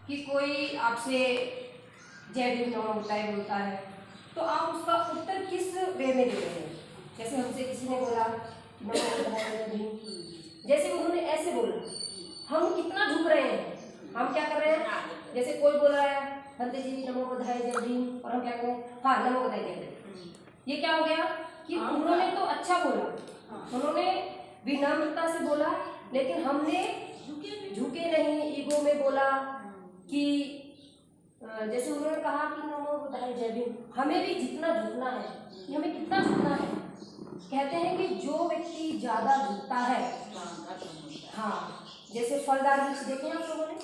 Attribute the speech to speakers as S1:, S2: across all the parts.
S1: कि कोई आपसे जय भीम नमो बुद्धाय बोलता है तो आप उसका उत्तर किस वे में दे रहे हैं। जैसे हमसे किसी ने बोला नमो बुद्धाय जय भीम, जैसे उन्होंने ऐसे बोला, हम कितना झुक रहे हैं, हम क्या कर रहे हैं। जैसे कोई बोल रहा है हंते जी नमो बुद्धाय जय भीम, और हम क्या कर रहे हैं, हाँ नमो बुद्धाय जय भीम। ये क्या हो गया कि उन्होंने तो अच्छा बोला, उन्होंने विनम्रता से बोला, लेकिन हमने झुके नहीं, ईगो में बोला कि जैसे उन्होंने कहा कि नमो बुद्धाय जय भीम, हमें भी जितना झुकना है कि हमें कितना झुकना है। कहते हैं कि जो व्यक्ति ज्यादा झुकता है, हाँ जैसे फलदार वृक्ष देखे आप लोगों ने,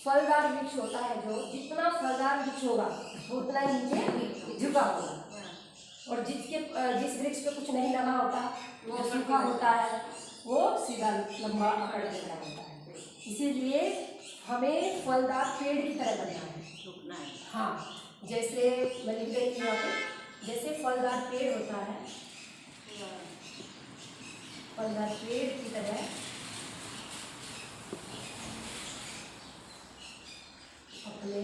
S1: फलदार वृक्ष होता है जो, जितना फलदार वृक्ष होगा उतना ही नीचे झुका होगा, और जिस वृक्ष पे कुछ नहीं लगा होता वो सूखा होता है, वो सीधा लंबा अकड़ के खड़ा होता है। इसीलिए हमें फलदार पेड़ की तरह बनना है, झुकना है। हाँ जैसे मैं लिख रही थी यहाँ पे, जैसे फलदार पेड़ होता है, फलदार पेड़ की तरह अपने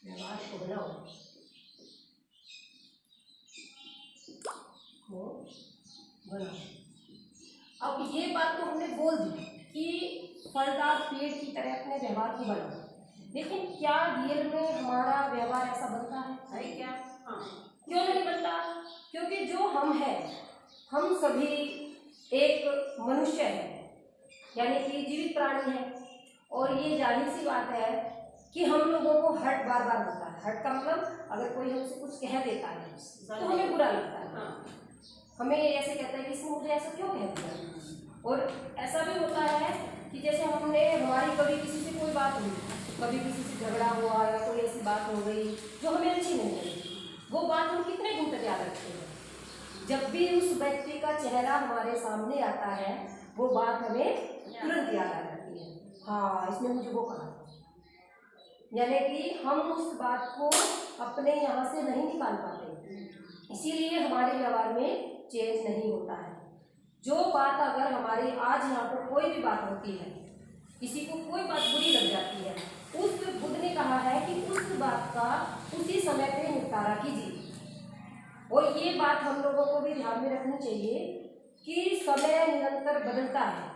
S1: व्यवहार को बनाओ, अब ये बात तो हमने बोल दी कि फलदार पेड़ की तरह अपने व्यवहार को बनाओ, लेकिन क्या रियल में हमारा व्यवहार ऐसा बनता है क्या? हाँ, क्यों नहीं बनता? क्योंकि जो हम हैं, हम सभी एक मनुष्य हैं, यानी कि जीवित प्राणी है, और ये जाहिर सी बात है कि हम लोगों को हर्ट बार बार होता है। हर्ट का मतलब अगर कोई हमसे कुछ कह देता है तो हमें बुरा लगता है। हाँ। हमें ऐसे कहता है कि इसने मुझे ऐसा क्यों कह दिया। और ऐसा भी होता है कि जैसे हमारी कभी किसी से कोई बात हुई, कभी किसी से झगड़ा हुआ या कोई ऐसी बात हो गई जो हमें अच्छी नहीं लगी, वो बात हम कितने दिन तक याद रखते हैं। जब भी उस व्यक्ति का चेहरा हमारे सामने आता है वो बात हमें तुरंत याद आ जाती है, हाँ इसने मुझे वो कहा। यानी कि हम उस बात को अपने यहाँ से नहीं निकाल पाते, इसीलिए हमारे व्यवहार में चेंज नहीं होता है। जो बात अगर हमारी आज यहाँ पर कोई भी बात होती है, किसी को कोई बात बुरी लग जाती है, उस बुद्ध ने कहा है कि उस बात का उसी समय पे निपटारा कीजिए। और ये बात हम लोगों को भी ध्यान में रखनी चाहिए कि समय निरंतर बदलता है।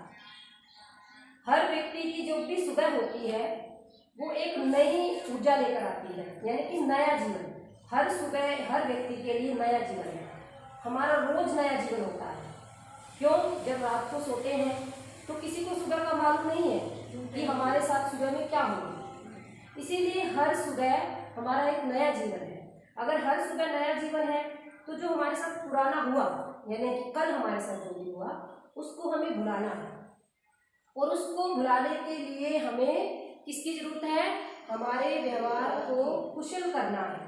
S1: हर व्यक्ति की जो भी सुबह होती है वो एक नई ऊर्जा लेकर आती है, यानी कि नया जीवन। हर सुबह हर व्यक्ति के लिए नया जीवन है, हमारा रोज नया जीवन होता है। क्यों? जब रात को सोते हैं तो किसी को सुबह का मालूम नहीं है कि हमारे साथ सुबह में क्या होगा, इसीलिए हर सुबह हमारा एक नया जीवन है। अगर हर सुबह नया जीवन है तो जो हमारे साथ पुराना हुआ, यानी कि कल हमारे साथ जो भी हुआ, उसको हमें भुलाना है। और उसको भुलाने के लिए हमें किसकी जरूरत है? हमारे व्यवहार को कुशल करना है।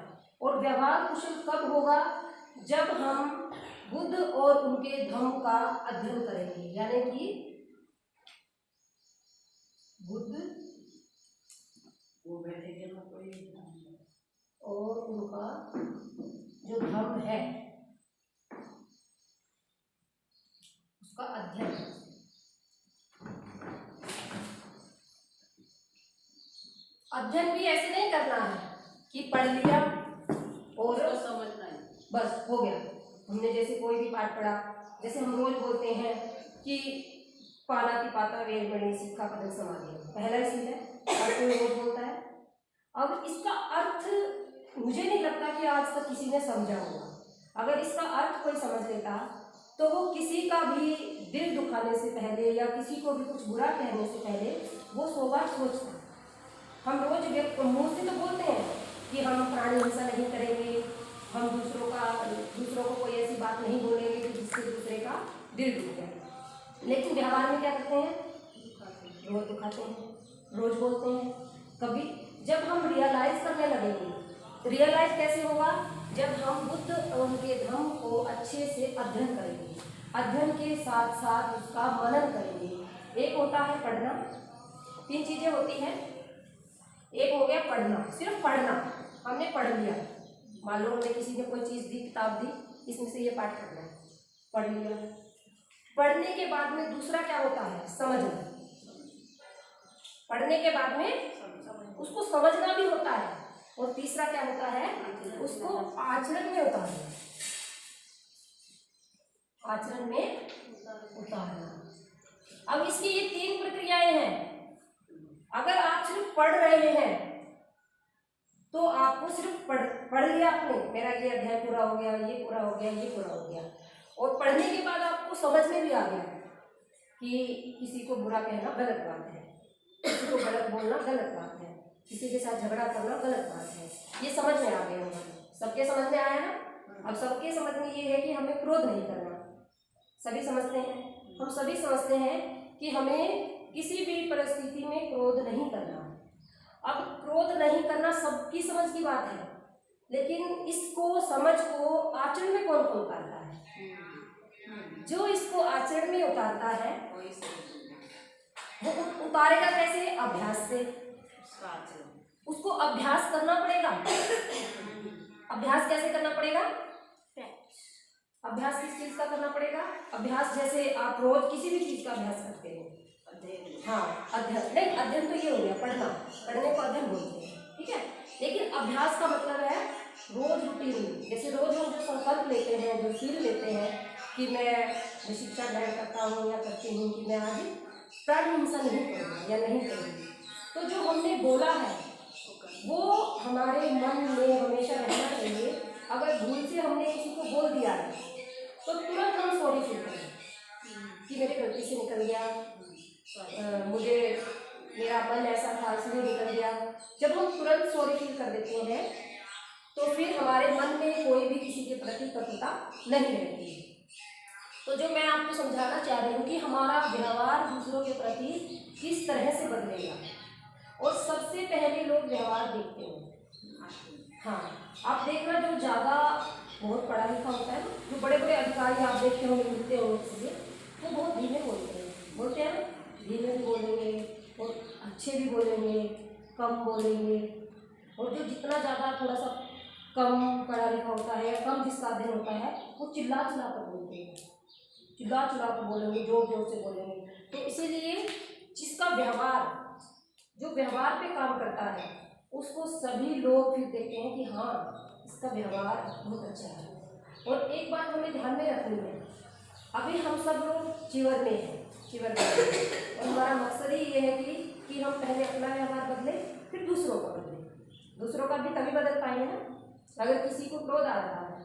S1: और व्यवहार कुशल कब होगा? जब हम बुद्ध और उनके धम्म का अध्ययन करेंगे, यानी कि बुद्ध वो बैठेंगे ना कोई और उनका जो धम्म है उसका अध्ययन। अध्ययन भी ऐसे नहीं करना है कि पढ़ लिया और समझना है बस हो गया। हमने जैसे कोई भी पाठ पढ़ा, जैसे हम रोज बोलते हैं कि पानाति पाता वेद मणि सिक्खा पदम समाधि, पहला ही सीध है, हर कोई रोज बोलता है। अब इसका अर्थ मुझे नहीं लगता कि आज तक किसी ने समझा होगा। अगर इसका अर्थ कोई समझ लेता तो वो किसी का भी दिल दुखाने से पहले या किसी को भी कुछ बुरा कहने से पहले वो 100 बार सोचता। हम रोज मुंह से तो बोलते हैं कि हम प्राणी हिंसा नहीं करेंगे, हम दूसरों को कोई ऐसी बात नहीं बोलेंगे कि जिससे दूसरे का दिल दुख जाए, लेकिन व्यवहार में क्या करते हैं? रोज दुखाते हैं, रोज बोलते हैं। कभी जब हम रियलाइज करने लगेंगे, रियलाइज कैसे होगा? जब हम बुद्ध और उनके धम्म को अच्छे से अध्ययन करेंगे, अध्ययन के साथ साथ उसका मनन करेंगे। एक होता है पढ़ना, 3 चीजें होती हैं। एक हो गया पढ़ना, सिर्फ पढ़ना, हमने पढ़ लिया, मान लो हमने किसी ने कोई चीज़ दी, किताब दी, इसमें से ये पाठ करना है, पढ़ लिया। पढ़ने के बाद में दूसरा क्या होता है? समझना। पढ़ने के बाद में उसको समझना भी होता है, और तीसरा क्या होता है, उसको आचरण में उतारना, आचरण में उतारना। अब इसकी ये 3 प्रक्रियाएं हैं। अगर आप सिर्फ पढ़ रहे हैं तो आपको सिर्फ पढ़ लिया आपने, मेरा ये अध्याय पूरा हो गया, ये पूरा हो गया, ये पूरा हो गया, और पढ़ने के बाद आपको समझ में भी आ गया कि किसी को बुरा कहना गलत बात है, किसी को गलत बोलना गलत बात है, किसी के साथ झगड़ा करना गलत बात है, ये समझ में आ गया होगा। सबके समझ में आया ना? अब सबके समझ में ये है कि हमें क्रोध नहीं करना। सभी समझते हैं, हम सभी समझते हैं कि हमें किसी भी परिस्थिति में क्रोध नहीं करना। अब क्रोध नहीं करना सबकी समझ की बात है, लेकिन इसको समझ को आचरण में कौन कौन उतारता है? जो इसको आचरण में उतारता है वो उतारेगा कैसे? अभ्यास से। उसको अभ्यास करना पड़ेगा। अभ्यास कैसे करना पड़ेगा? अभ्यास किस चीज का करना पड़ेगा? अभ्यास जैसे आप रोज किसी भी चीज का अभ्यास करते हो। हाँ, अध्ययन नहीं, अध्ययन तो ये हो गया पढ़ना, पढ़ने को अध्ययन बोलते हैं, ठीक है। लेकिन अभ्यास का मतलब है रोज रूटीन। जैसे रोज हम जो संकल्प लेते हैं, जो सील लेते हैं कि मैं शिक्षा ग्रहण करता हूँ या करती हूँ कि मैं आज प्राण हिंसा नहीं करूँगा या नहीं करूँगी, तो जो हमने बोला है वो हमारे मन में हमेशा रहना चाहिए। अगर भूल से हमने किसी को बोल दिया है तो तुरंत हम सॉरी फील करें कि मेरे गलती से निकल गया, मुझे मेरा मन ऐसा था इसलिए निकल गया। जब हम तुरंत सॉरी फील कर देते हैं तो फिर हमारे मन में कोई भी किसी के प्रति कटुता नहीं रहती है। तो जो मैं आपको समझाना चाह रही हूँ कि हमारा व्यवहार दूसरों के प्रति किस तरह से बदलेगा, और सबसे पहले लोग व्यवहार देखते हैं। हाँ, आप देखना जो ज़्यादा बहुत पढ़ा लिखा होता है, जो बड़े बड़े अधिकारी आप देखते होंगे, मिलते होंगे उससे, वो बहुत धीमे बोलते हैं, धीमे भी बोलेंगे और अच्छे भी बोलेंगे, कम बोलेंगे। और जो जितना ज़्यादा थोड़ा सा कम पढ़ा लिखा होता है या कम जिसका अध्ययन होता है वो चिल्ला चिल्ला कर बोलते हैं, चिल्ला चिल्ला कर बोलेंगे, जोर जोर से बोलेंगे। तो इसीलिए जिसका व्यवहार, जो व्यवहार पे काम करता है, उसको सभी लोग फिर देखते हैं कि हाँ इसका व्यवहार बहुत अच्छा है। और एक बात हमें ध्यान में रखनी है, अभी हम सब लोग चिवर में हैं, और हमारा मकसद ही ये है कि हम पहले अपना व्यवहार बदले, फिर दूसरों का बदले। दूसरों का भी तभी बदल पाएंगे ना। अगर किसी को क्रोध आ रहा है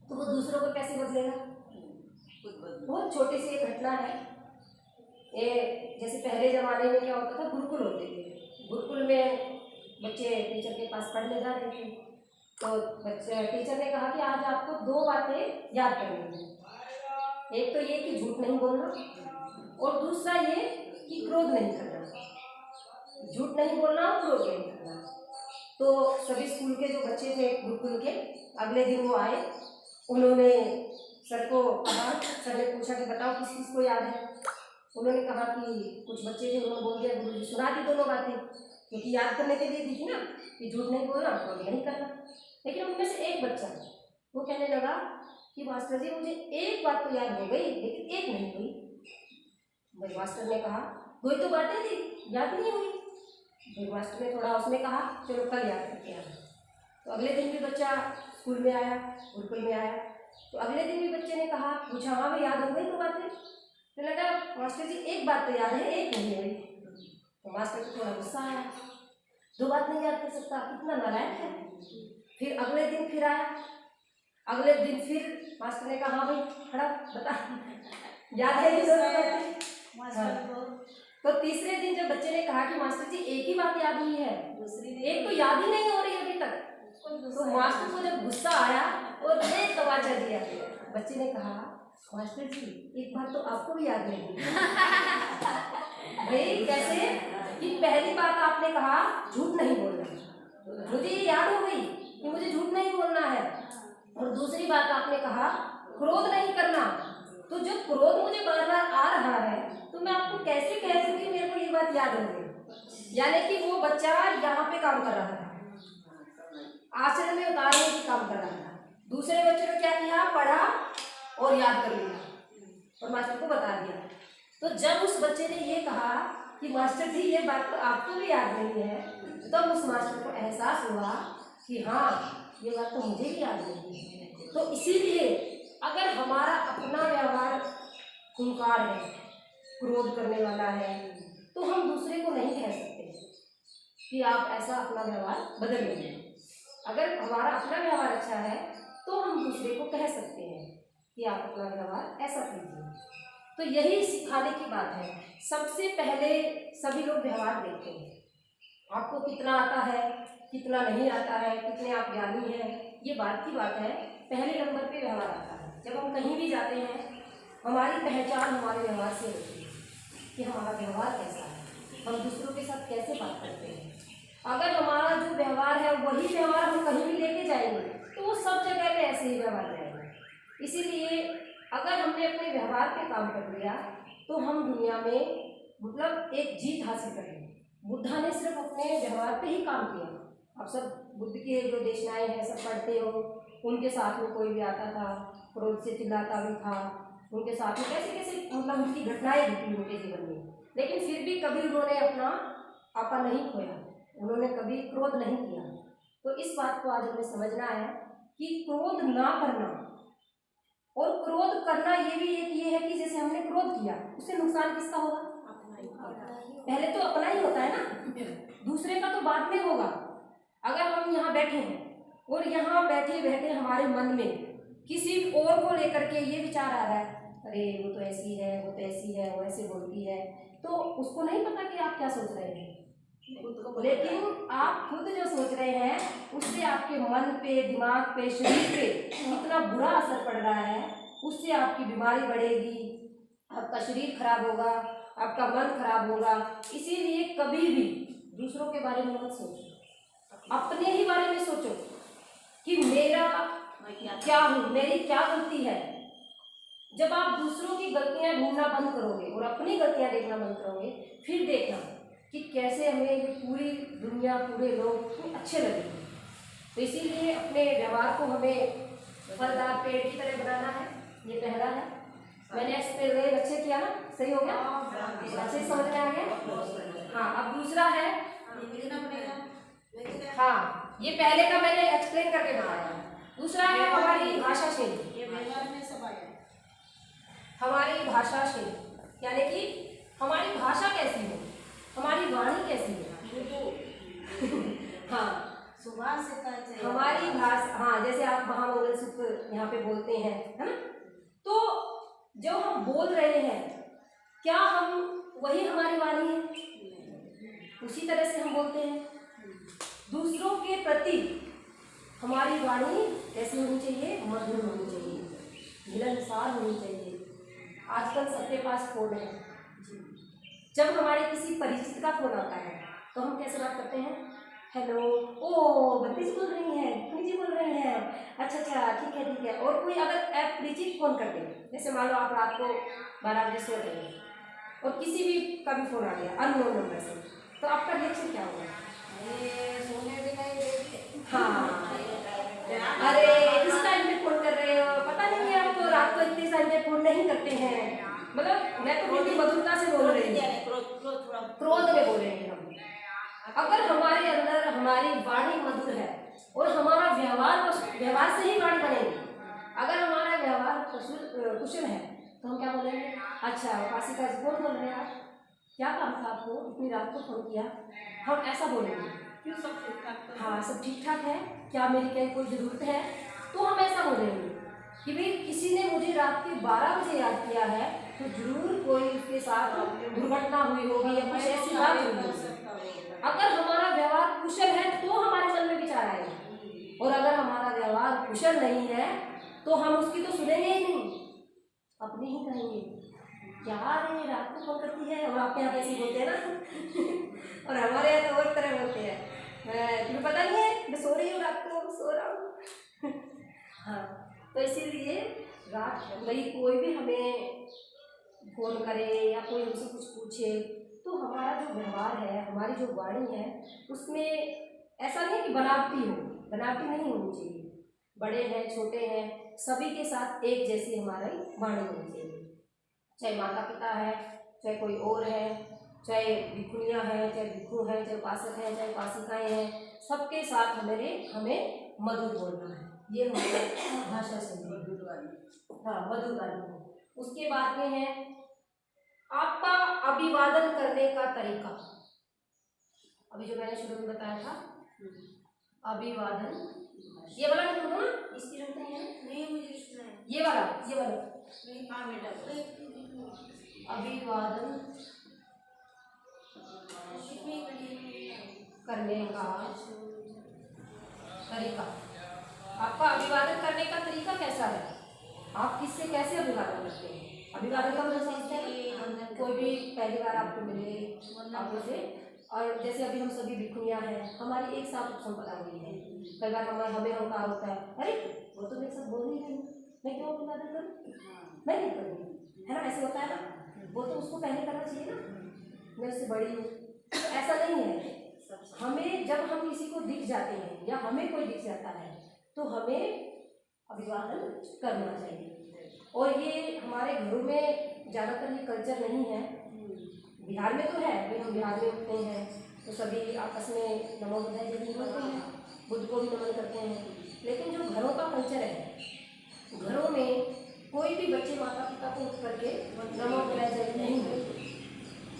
S1: तो वो दूसरों को कैसे बदलेगा? बहुत छोटी सी एक घटना है। ये जैसे पहले ज़माने में क्या होता था, गुरुकुल होते थे। गुरुकुल में बच्चे टीचर के पास पढ़ने जा रहे थे, तो टीचर ने कहा कि आज आपको 2 बातें याद करनी है। एक तो ये कि झूठ नहीं बोलना, और दूसरा ये कि क्रोध नहीं करना। झूठ नहीं बोलना और क्रोध नहीं करना। तो सभी स्कूल के जो बच्चे थे गुरुकुल के, अगले दिन वो आए, उन्होंने सर को कहा, सर ने पूछा कि बताओ किस किस को याद है। उन्होंने कहा कि कुछ बच्चे थे, उन्होंने बोल दिया, गुरुजी सुना दी दोनों बातें, क्योंकि याद करने के लिए दी थी ना कि झूठ नहीं बोलना, क्रोध नहीं करना। लेकिन उनमें से एक बच्चा वो कहने लगा कि मास्टर जी मुझे एक बात तो याद हो गई लेकिन एक नहीं हुई। भाई मास्टर ने कहा 2 ही तो बातें थी, याद नहीं हुई। भाई मास्टर ने थोड़ा उसने कहा चलो कल याद करके आना। तो अगले दिन भी बच्चा स्कूल में आया, गुरुकुल में आया, तो अगले दिन भी बच्चे ने कहा, पूछा हाँ भाई याद हो गई तो बातें? तो लगा मास्टर जी एक बात तो याद है, एक नहीं हुई। तो मास्टर को थोड़ा गुस्सा आया, 2 बात नहीं याद कर सकता, कितना नालायक है। फिर अगले दिन फिर आया, अगले दिन फिर मास्टर ने कहा हाँ भाई खड़ा बता याद है ये दोनों बातें? तो तीसरे दिन जब बच्चे ने कहा कि मास्टर जी एक ही बात याद हुई है, एक तो याद ही नहीं हो रही अभी तक, तो मास्टर को जब गुस्सा आया और एक तमाचा दिया। बच्चे ने कहा मास्टर जी एक बात तो आपको भी याद नहीं भाई कैसे कि पहली बात आपने कहा झूठ नहीं बोलना, मुझे ये याद हो गई कि मुझे झूठ नहीं बोलना है, और दूसरी बात आपने कहा क्रोध नहीं करना। तो जब क्रोध मुझे बार बार आ रहा है तो मैं आपको कैसे कह दूं कि मेरे को ये बात याद हो गई? यानी कि वो बच्चा यहाँ पे काम कर रहा था, आचरण में उतारने की काम कर रहा था। दूसरे बच्चे ने क्या किया, पढ़ा और याद कर लिया और मास्टर को बता दिया। तो जब उस बच्चे ने ये कहा कि मास्टर जी ये बात तो आपको भी याद नहीं है, तब उस मास्टर को एहसास हुआ कि हाँ ये बात तो मुझे भी याद नहीं है। तो इसीलिए अगर हमारा अपना व्यवहार खूंखार है, क्रोध करने वाला है, तो हम दूसरे को नहीं कह सकते कि आप ऐसा अपना व्यवहार बदल लीजिए। अगर हमारा अपना व्यवहार अच्छा है तो हम दूसरे को कह सकते हैं कि आप अपना व्यवहार ऐसा कीजिए। तो यही सिखाने की बात है। सबसे पहले सभी लोग व्यवहार देखते हैं, आपको कितना आता है, कितना नहीं आता है, कितने आप ज्ञानी हैं, ये बात की बात है। पहले नंबर पे व्यवहार आता है। जब हम कहीं भी जाते हैं हमारी पहचान हमारे व्यवहार से होती है कि हमारा व्यवहार कैसा है, हम दूसरों के साथ कैसे बात करते हैं। अगर हमारा जो व्यवहार है वही व्यवहार हम कहीं भी लेके जाएंगे तो वो सब जगह पे ऐसे ही व्यवहार रहेगा। इसीलिए अगर हमने अपने व्यवहार पे काम कर लिया तो हम दुनिया में मतलब एक जीत हासिल कर ली। बुद्धा ने सिर्फ अपने व्यवहार पे ही काम किया। आप सब बुद्ध के जो देशनाएं हैं सब पढ़ते हो, उनके साथ में कोई भी आता था क्रोध से चिल्लाता भी था, उनके साथ में कैसे कैसे मतलब उनकी घटनाएं घटी उनके जीवन में, लेकिन फिर भी कभी उन्होंने अपना आपा नहीं खोया, उन्होंने कभी क्रोध नहीं किया। तो इस बात को आज हमें समझना है कि क्रोध ना करना और क्रोध करना ये भी एक ये है कि जैसे हमने क्रोध किया उससे नुकसान किसका होगा? पहले तो अपना ही होता है ना, दूसरे का तो बाद में होगा। अगर हम यहाँ बैठे हैं और यहाँ बैठे बैठे हमारे मन में किसी और को लेकर के ये विचार आ रहा है, अरे वो तो ऐसी है, वो तो ऐसी है, वो ऐसे बोलती है, तो उसको नहीं पता कि आप क्या सोच रहे हैं। लेकिन आप खुद जो सोच रहे हैं उससे आपके मन पे, दिमाग पे, शरीर पे कितना बुरा असर पड़ रहा है। उससे आपकी बीमारी बढ़ेगी, आपका शरीर खराब होगा, आपका मन खराब होगा। इसीलिए कभी भी दूसरों के बारे में मत सोचो, अपने ही बारे में सोचो कि मेरा क्या हूँ, मेरी क्या गलती है। जब आप दूसरों की गलतियां ढूंढना बंद करोगे और अपनी गलतियां देखना बंद करोगे, फिर देखना कि कैसे हमें ये पूरी दुनिया, पूरे लोग अच्छे लगेंगे। तो इसीलिए अपने व्यवहार को हमें फलदार पेड़ की तरह बनाना है। ये पहला है। मैंने एक्सप्लेन अच्छे किया ना, सही हो गया, अच्छे समझ में आ गया। हाँ, अब दूसरा है, हाँ ये पहले का मैंने एक्सप्लेन करके बताया। दूसरा है हमारी भाषा शैली। हमारी भाषा शैली यानी कि हमारी भाषा कैसी हो, हमारी वाणी कैसी है। हाँ, हमारी भाषा, हाँ जैसे आप महामंगल सूत्र यहाँ पे बोलते हैं, है ना, तो जो हम बोल रहे हैं क्या हम वही हमारी वाणी है? उसी तरह से हम बोलते हैं। दूसरों के प्रति हमारी वाणी कैसी होनी चाहिए? मधुर होनी चाहिए, मिलनसार होनी चाहिए। आजकल सबके पास फोन है। जब हमारे किसी परिचित का फोन आता है तो हम कैसे बात करते हैं? हेलो, ओ बत्ती जी बोल रही हैं, पुनी जी बोल रही हैं, अच्छा अच्छा ठीक है ठीक है। और कोई अगर अपरिचित फोन कर दे, जैसे मान लो आप रात को 12 बजे सो रहे हैं और किसी भी का भी फोन आ गया अननोन नंबर से, तो आपका रिएक्शन क्या होगा? सोने भी नहीं देते। हाँ, अरे इस टाइम पे फोन कर रहे हो, पता नहीं है आप तो रात को इतने टाइम पे फोन नहीं करते हैं। मतलब मैं तो बिल्कुल मधुरता से बोल रही हूँ, क्रोध में बोल रहे हैं हम। अगर हमारे अंदर हमारी वाणी मधुर है और हमारा व्यवहार से ही वाणी बनेगी। अगर हमारा व्यवहार कुशल है तो हम क्या बोलेंगे? अच्छा उपासिका जी कौन बोल रहे हैं आप, क्या काम था आपको, इतनी रात को फोन किया? हम ऐसा बोलेंगे, क्यों सब ठीक ठाक? हाँ सब ठीक ठाक है, क्या मेरी क्या कोई ज़रूरत है? तो हम ऐसा बोलेंगे कि भाई किसी ने मुझे रात के 12 बजे याद किया है तो जरूर कोई उसके साथ दुर्घटना हुई होगी या कुछ ऐसी बात हुई होगी। अगर हमारा व्यवहार कुशल है तो हमारे मन में विचार आएगा, और अगर हमारा व्यवहार कुशल नहीं है तो हम उसकी तो सुनेंगे ही नहीं, अपनी ही कहेंगे क्या रे रात को फोन करती है। और आपके यहाँ कैसे बोलते हैं ना और हमारे यहाँ तो और तरह बोलते हैं, तुम्हें पता नहीं है मैं सो रही हूँ, रात को सो रहा हूँ। हाँ, तो इसीलिए रात भाई कोई भी हमें फोन करे या कोई हमसे कुछ पूछे तो हमारा जो व्यवहार है, हमारी जो वाणी है, उसमें ऐसा नहीं कि बनावटी हो, बनावटी नहीं होनी चाहिए। बड़े हैं छोटे हैं सभी के साथ एक जैसी हमारी वाणी होनी चाहिए, चाहे माता पिता है, चाहे कोई और है, चाहे भिखुनियाँ हैं, चाहे भिक्षु हैं, चाहे उपासक हैं, चाहे उपासिकाएँ हैं, सबके साथ हमें मधुर बोलना है। ये हमारी भाषा शैली है। हाँ, मधुर वाणी। उसके बाद में है आपका अभिवादन करने का तरीका। अभी जो मैंने शुरू में बताया था अभिवादन, ये वाला लिख दो ना, इसकी जरूरत नहीं है। नहीं, मुझे लिखना है ये वाला नहीं। हाँ बेटा, अभिवादन करने का तरीका। आपका अभिवादन करने का तरीका कैसा है? आप किससे कैसे अभिवादन करते हैं? अभिवादन का मतलब समझते हैं, कोई भी पहली बार आपको मिले आप उसे, और जैसे अभी हम सभी भिखुनियाँ हैं, हमारी एक साथ उपसंपदा हुई है। कई बार हमें अहंकार होता है, अरे वो तो मेरे साथ बोल नहीं रही, मैं क्यों अभिवादन करूँ, मैं नहीं करूँगी, है ना, ऐसे होता है ना। वो तो उसको पहले करना चाहिए ना, मैं उससे बड़ी हूँ। ऐसा नहीं है। हमें जब हम किसी को दिख जाते हैं या हमें कोई दिख जाता है तो हमें अभिवादन करना चाहिए। और ये हमारे घरों में ज़्यादातर ये कल्चर नहीं है। बिहार में तो है, लेकिन हम बिहार में उठते हैं तो सभी आपस में नमो बुद्धाय जय बोलते हैं, बुद्ध को भी नमन करते हैं। लेकिन जो घरों का कल्चर है, घरों में कोई भी बच्चे माता पिता को उठ करके नमो बुद्धाय जय नहीं बोलते,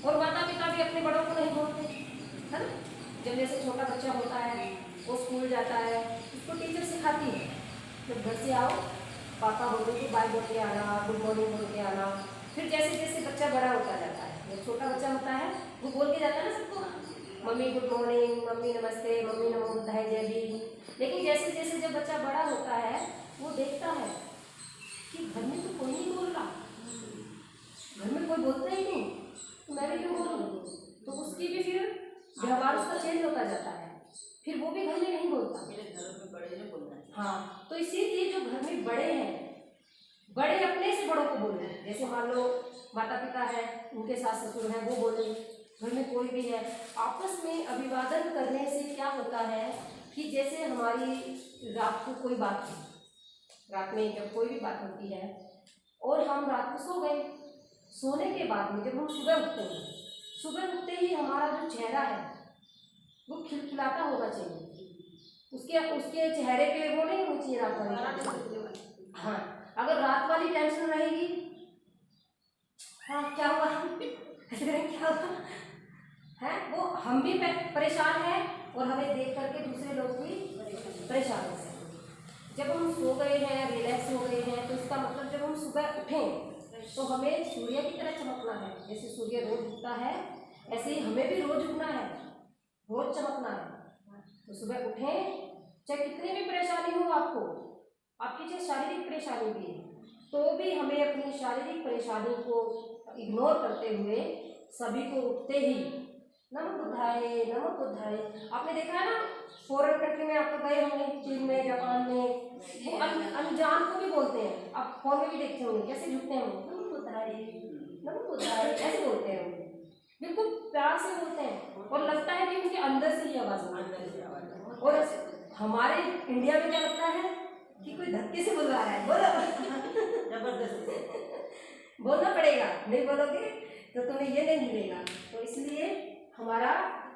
S1: और माता पिता भी अपने बड़ों को नहीं बोलते, है ना। जब जैसे छोटा बच्चा होता है, वो स्कूल जाता है, उसको टीचर सिखाती है, जब घर से आओ पापा बोलो कि बाय बोल के आना, गुड मॉर्निंग बोल के आना। फिर जैसे जैसे बच्चा बड़ा होता जाता है, जब छोटा बच्चा होता है वो बोल के जाता है ना सबको, मम्मी गुड मॉर्निंग, मम्मी नमस्ते, मम्मी नमो बुद्धाय जय भी। लेकिन जैसे जैसे जब बच्चा बड़ा होता है वो देखता है कि घर में तो कोई नहीं बोल रहा, घर में कोई बोलता ही नहीं, तो मैं भी क्यों बोलूँ। तो उसकी भी फिर व्यवहार उसका चेंज होता जाता है, फिर वो भी घर में नहीं बोलता। मेरे घर में बड़े ने बोलना है। हाँ, तो इसीलिए जो घर में बड़े हैं, बड़े अपने से बड़ों को बोल रहे हैं। जैसे मान लो माता पिता है, उनके सास ससुर हैं, वो बोले, घर में कोई भी है, आपस में अभिवादन करने से क्या होता है कि जैसे हमारी रात को कोई बात है, रात में जब कोई भी बात होती है और हम रात को सो गए, सोने के बाद में जब हम सुबह उठते हैं, सुबह उठते ही हमारा जो चेहरा है वो खिलखिलाता होना चाहिए। उसके चेहरे पे वो नहीं होनी चाहिए रात वाली। हाँ, अगर रात वाली टेंशन रहेगी, हाँ क्या हुआ क्या हुआ है, वो हम भी परेशान हैं और हमें देख करके दूसरे लोग भी परेशान हो सकते हैं। जब हम सो गए हैं, रिलैक्स हो गए हैं, तो इसका मतलब जब हम सुबह उठें तो हमें सूर्य की तरह चमकना है। जैसे सूर्य रोज उगता है, ऐसे ही हमें भी रोज उगना है, रोज चमकना है। तो सुबह उठें, चाहे कितनी भी परेशानी हो आपको, आपकी चाहे शारीरिक परेशानी भी है, तो भी हमें अपनी शारीरिक परेशानी को इग्नोर करते हुए सभी को उठते ही नमो बुद्धाय नमो बुद्धाय। आपने देखा है ना, फॉरेन कंट्री में आप तो गए होंगे, चीन में, जापान में, वो अनजान को भी बोलते हैं। आप फोन में भी देखते होंगे कैसे झुकते हैं, नमो बुद्धाय ऐसे बोलते हैं, बिल्कुल प्यार से बोलते हैं और लगता है कि उनके अंदर से ही आवाज है। और हमारे इंडिया में क्या लगता है कि कोई धक्के से बुला रहा है, बोलो जबरदस्ती बोलना पड़ेगा, नहीं बोलोगे तो तुम्हें ये नहीं मिलेगा। तो इसलिए हमारा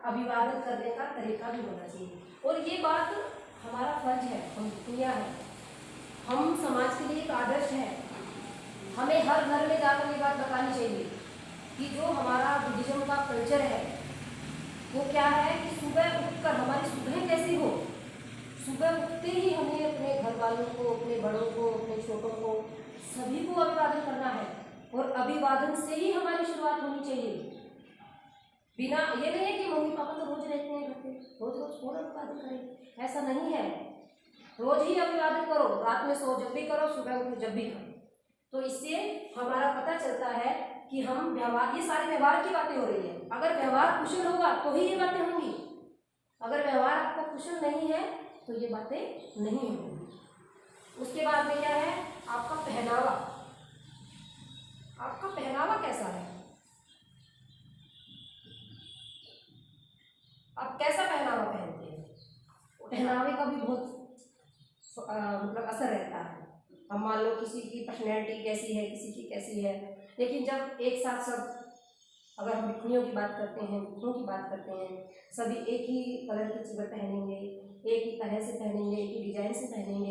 S1: अभिवादन करने का तरीका भी होना चाहिए। और ये बात हमारा फर्ज है, हम दुनिया है, हम समाज के लिए एक आदर्श है। हमें हर घर में जाकर ये बात बतानी चाहिए कि जो हमारा बुद्धिज्म का कल्चर है वो क्या है कि सुबह उठकर हमारी सुबह कैसी हो, सुबह उठते ही हमें अपने घर वालों को, अपने बड़ों को, अपने छोटों को, सभी को अभिवादन करना है। और अभिवादन से ही हमारी शुरुआत होनी चाहिए। बिना ये नहीं है कि मम्मी पापा तो रोज रहते हैं घर पे, रोज रोज कौन अभिवादन करे, ऐसा नहीं है। रोज ही अभिवादन करो, रात में सो जब भी करो, सुबह उठो जब भी करो। तो इससे हमारा पता चलता है कि हम व्यवहार, ये सारे व्यवहार की बातें हो रही है। अगर व्यवहार कुशल होगा तो ही ये बातें होंगी, अगर व्यवहार आपका कुशल नहीं है तो ये बातें नहीं होंगी। उसके बाद में क्या है, आपका पहनावा। आपका पहनावा कैसा है, आप कैसा पहनावा पहनते हैं, पहनावे का भी बहुत मतलब असर रहता है। हम मान लो किसी की पर्सनैलिटी कैसी है, किसी की कैसी है, लेकिन जब एक साथ सब अगर हम बिकनियों की बात करते हैं, बुकनों की बात करते हैं, सभी एक ही कलर की चीज़ें पहनेंगे, एक ही तरह से पहनेंगे, एक ही डिजाइन से पहनेंगे।